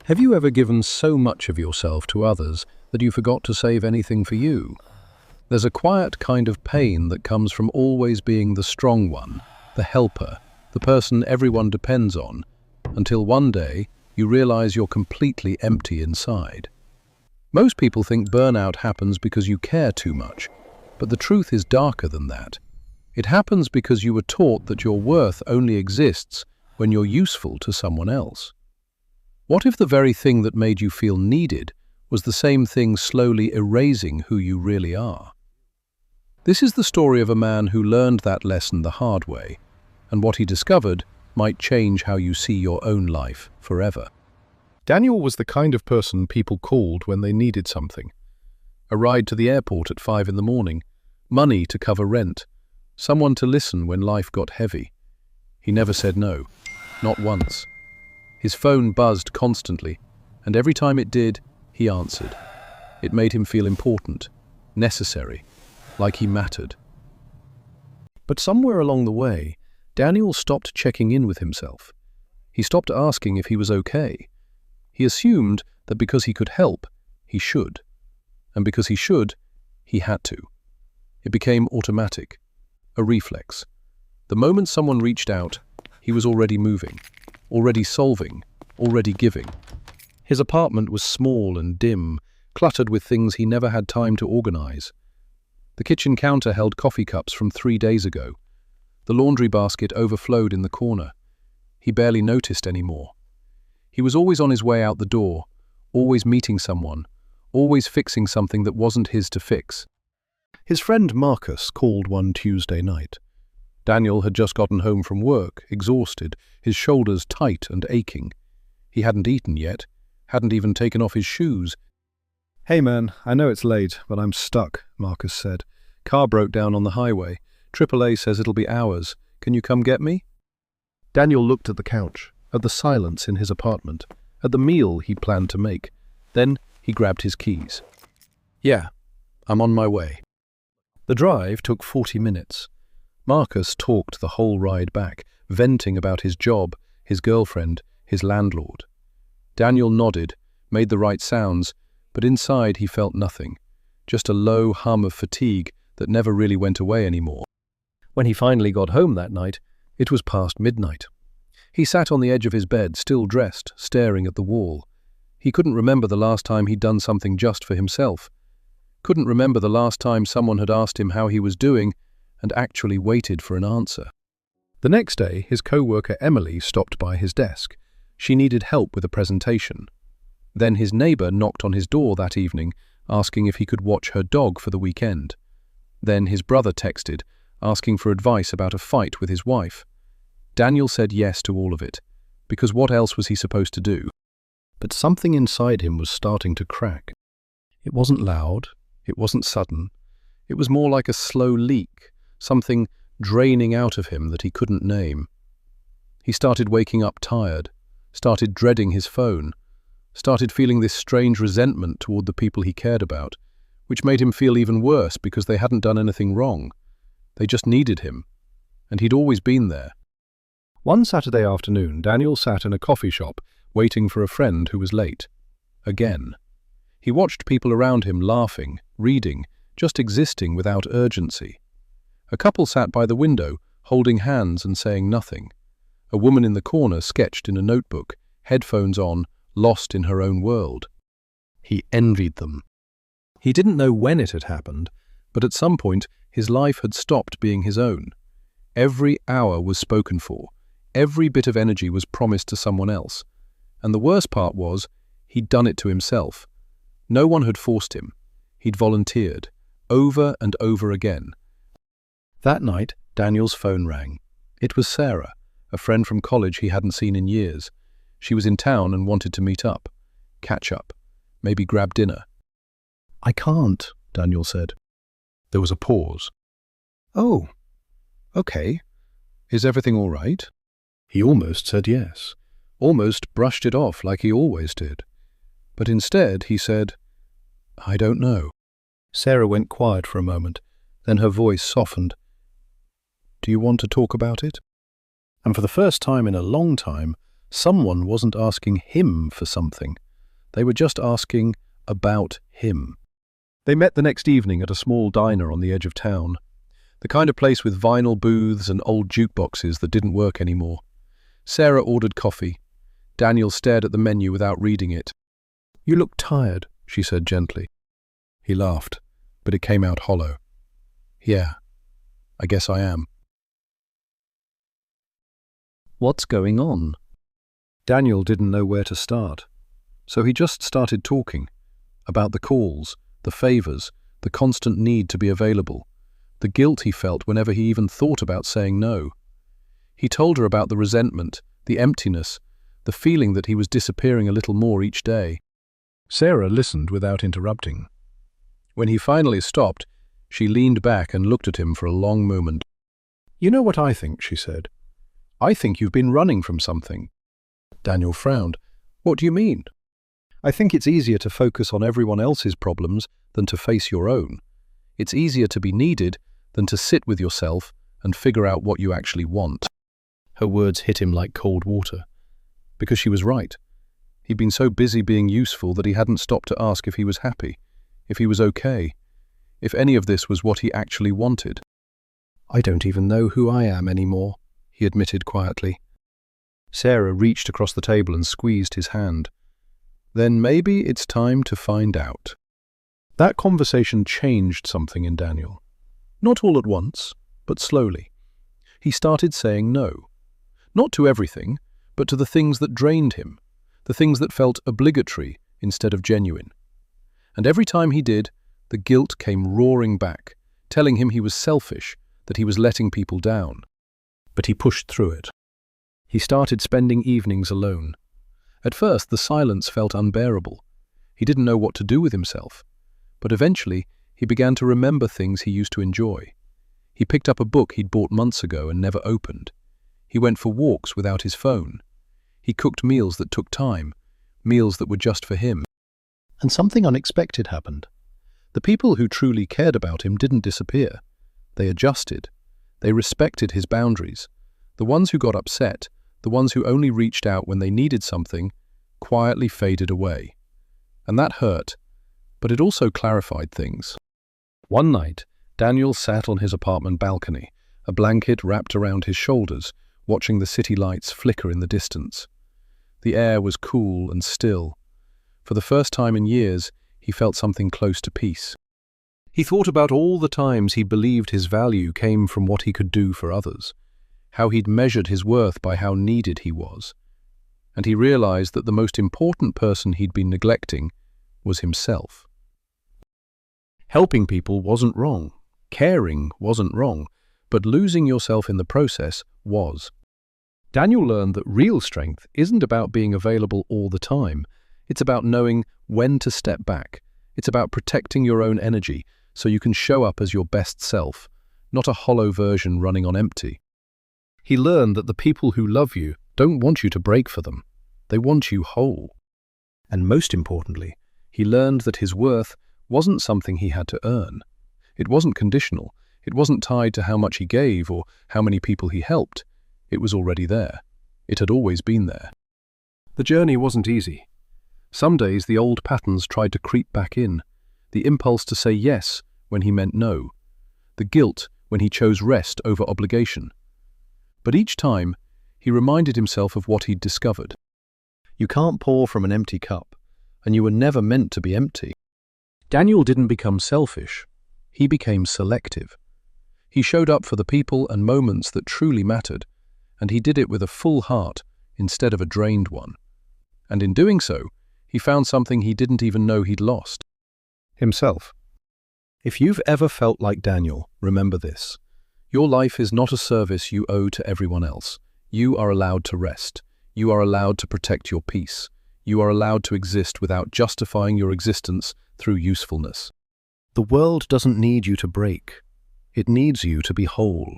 Have you ever given so much of yourself to others that you forgot to save anything for you? There's a quiet kind of pain that comes from always being the strong one, the helper, the person everyone depends on, until one day you realize you're completely empty inside. Most people think burnout happens because you care too much, but the truth is darker than that. It happens because you were taught that your worth only exists when you're useful to someone else. What if the very thing that made you feel needed was the same thing slowly erasing who you really are? This is the story of a man who learned that lesson the hard way, and what he discovered might change how you see your own life forever. Daniel was the kind of person people called when they needed something. A ride to the airport at 5 in the morning, money to cover rent, someone to listen when life got heavy. He never said no, not once. His phone buzzed constantly, and every time it did, he answered. It made him feel important, necessary, like he mattered. But somewhere along the way, Daniel stopped checking in with himself. He stopped asking if he was okay. He assumed that because he could help, he should. And because he should, he had to. It became automatic, a reflex. The moment someone reached out, he was already moving, already solving, already giving. His apartment was small and dim, cluttered with things he never had time to organize. The kitchen counter held coffee cups from 3 days ago. The laundry basket overflowed in the corner. He barely noticed anymore. He was always on his way out the door, always meeting someone, always fixing something that wasn't his to fix. His friend Marcus called one Tuesday night. Daniel had just gotten home from work, exhausted, his shoulders tight and aching. He hadn't eaten yet, hadn't even taken off his shoes. "Hey man, I know it's late, but I'm stuck," Marcus said. "Car broke down on the highway. AAA says it'll be hours. Can you come get me?" Daniel looked at the couch, at the silence in his apartment, at the meal he planned to make. Then he grabbed his keys. "Yeah, I'm on my way." The drive took 40 minutes. Marcus talked the whole ride back, venting about his job, his girlfriend, his landlord. Daniel nodded, made the right sounds, but inside he felt nothing, just a low hum of fatigue that never really went away anymore. When he finally got home that night, it was past midnight. He sat on the edge of his bed, still dressed, staring at the wall. He couldn't remember the last time he'd done something just for himself. Couldn't remember the last time someone had asked him how he was doing and actually waited for an answer. The next day, his co-worker Emily stopped by his desk. She needed help with a presentation. Then his neighbor knocked on his door that evening, asking if he could watch her dog for the weekend. Then his brother texted, asking for advice about a fight with his wife. Daniel said yes to all of it, because what else was he supposed to do? But something inside him was starting to crack. It wasn't loud, it wasn't sudden. It was more like a slow leak, something draining out of him that he couldn't name. He started waking up tired, started dreading his phone, started feeling this strange resentment toward the people he cared about, which made him feel even worse because they hadn't done anything wrong. They just needed him, and he'd always been there. One Saturday afternoon, Daniel sat in a coffee shop, waiting for a friend who was late. Again. He watched people around him laughing, reading, just existing without urgency. A couple sat by the window, holding hands and saying nothing. A woman in the corner sketched in a notebook, headphones on, lost in her own world. He envied them. He didn't know when it had happened, but at some point his life had stopped being his own. Every hour was spoken for. Every bit of energy was promised to someone else. And the worst part was, he'd done it to himself. No one had forced him. He'd volunteered, over and over again. That night, Daniel's phone rang. It was Sarah, a friend from college he hadn't seen in years. She was in town and wanted to meet up, catch up, maybe grab dinner. "I can't," Daniel said. There was a pause. "Oh, okay. Is everything all right?" He almost said yes, almost brushed it off like he always did. But instead he said, "I don't know." Sarah went quiet for a moment, then her voice softened. "Do you want to talk about it?" And for the first time in a long time, Someone wasn't asking him for something. They were just asking about him. They met the next evening at a small diner on the edge of town. The kind of place with vinyl booths and old jukeboxes that didn't work anymore. Sarah ordered coffee. Daniel stared at the menu without reading it. "You look tired," she said gently. He laughed, but it came out hollow. "Yeah, I guess I am." What's going on? Daniel didn't know where to start, so he just started talking about the calls, the favors, the constant need to be available, the guilt he felt whenever he even thought about saying no. He told her about the resentment, the emptiness, the feeling that he was disappearing a little more each day. Sarah listened without interrupting. When he finally stopped, she leaned back and looked at him for a long moment. "You know what I think," she said. "I think you've been running from something." Daniel frowned. "What do you mean?" "I think it's easier to focus on everyone else's problems than to face your own. It's easier to be needed than to sit with yourself and figure out what you actually want." Her words hit him like cold water. Because she was right. He'd been so busy being useful that he hadn't stopped to ask if he was happy, if he was okay, if any of this was what he actually wanted. "I don't even know who I am anymore," he admitted quietly. Sarah reached across the table and squeezed his hand. "Then maybe it's time to find out." That conversation changed something in Daniel. Not all at once, but slowly. He started saying no. Not to everything, but to the things that drained him, the things that felt obligatory instead of genuine. And every time he did, the guilt came roaring back, telling him he was selfish, that he was letting people down. But he pushed through it. He started spending evenings alone. At first, the silence felt unbearable. He didn't know what to do with himself. But eventually, he began to remember things he used to enjoy. He picked up a book he'd bought months ago and never opened. He went for walks without his phone. He cooked meals that took time, meals that were just for him. And something unexpected happened. The people who truly cared about him didn't disappear. They adjusted. They respected his boundaries. The ones who got upset, the ones who only reached out when they needed something, quietly faded away. And that hurt, but it also clarified things. One night, Daniel sat on his apartment balcony, a blanket wrapped around his shoulders, watching the city lights flicker in the distance. The air was cool and still. For the first time in years, he felt something close to peace. He thought about all the times he believed his value came from what he could do for others, how he'd measured his worth by how needed he was. And he realized that the most important person he'd been neglecting was himself. Helping people wasn't wrong. Caring wasn't wrong. But losing yourself in the process was. Daniel learned that real strength isn't about being available all the time. It's about knowing when to step back. It's about protecting your own energy so you can show up as your best self, not a hollow version running on empty. He learned that the people who love you don't want you to break for them. They want you whole. And most importantly, he learned that his worth wasn't something he had to earn. It wasn't conditional. It wasn't tied to how much he gave or how many people he helped. It was already there. It had always been there. The journey wasn't easy. Some days the old patterns tried to creep back in. The impulse to say yes when he meant no. The guilt when he chose rest over obligation. But each time, he reminded himself of what he'd discovered. You can't pour from an empty cup, and you were never meant to be empty. Daniel didn't become selfish. He became selective. He showed up for the people and moments that truly mattered, and he did it with a full heart instead of a drained one. And in doing so, he found something he didn't even know he'd lost. Himself. If you've ever felt like Daniel, remember this. Your life is not a service you owe to everyone else. You are allowed to rest. You are allowed to protect your peace. You are allowed to exist without justifying your existence through usefulness. The world doesn't need you to break. It needs you to be whole.